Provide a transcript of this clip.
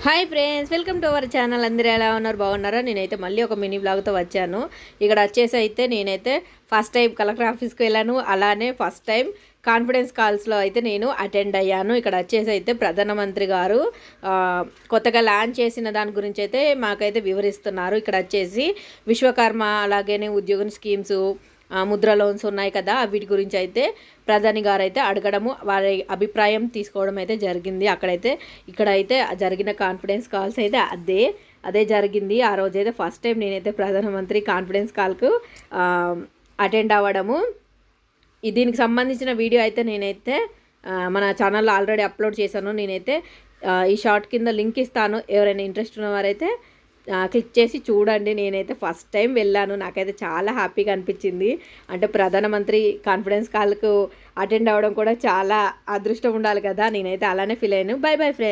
Hi friends, welcome to our channel. అందరూ ఎలా ఉన్నారు? బాగున్నారా? నేనైతే మళ్ళీ ఒక మినీ బ్లాగ్తో వచ్చాను. ఇక్కడ వచ్చేసి అయితే నేనైతే ఫస్ట్ టైం కలెక్టర్ ఆఫీస్కి వెళ్ళాను. అలానే ఫస్ట్ టైం కాన్ఫిడెన్స్ కాల్స్లో అయితే నేను అటెండ్ అయ్యాను. ఇక్కడ వచ్చేసి అయితే ప్రధానమంత్రి గారు కొత్తగా లాంచ్ చేసిన దాని గురించి అయితే మాకైతే వివరిస్తున్నారు. ఇక్కడ వచ్చేసి విశ్వకర్మ అలాగే ఉద్యోగం స్కీమ్స్, ముద్ర లోన్స్ ఉన్నాయి కదా, వీటి గురించి అయితే ప్రధాని గారు అయితే అడగడము, వారి అభిప్రాయం తీసుకోవడం అయితే జరిగింది. ఇక్కడైతే జరిగిన కాన్ఫిడెన్స్ కాల్స్ అయితే అదే జరిగింది. ఆ రోజైతే ఫస్ట్ టైం నేనైతే ప్రధానమంత్రి కాన్ఫిడెన్స్ కాల్కు అటెండ్ అవ్వడము. దీనికి సంబంధించిన వీడియో అయితే నేనైతే మన ఛానల్లో ఆల్రెడీ అప్లోడ్ చేశాను. నేనైతే ఈ షార్ట్ కింద లింక్ ఇస్తాను. ఎవరైనా ఇంట్రెస్ట్ ఉన్నవారైతే క్లిక్ చేసి చూడండి. నేనైతే ఫస్ట్ టైం వెళ్ళాను. నాకైతే చాలా హ్యాపీగా అనిపించింది. అంటే ప్రధానమంత్రి కాన్ఫిడెన్స్ కాల్కు అటెండ్ అవ్వడం కూడా చాలా అదృష్టం ఉండాలి కదా. నేనైతే అలానే ఫీల్ అయ్యాను. By bye friends.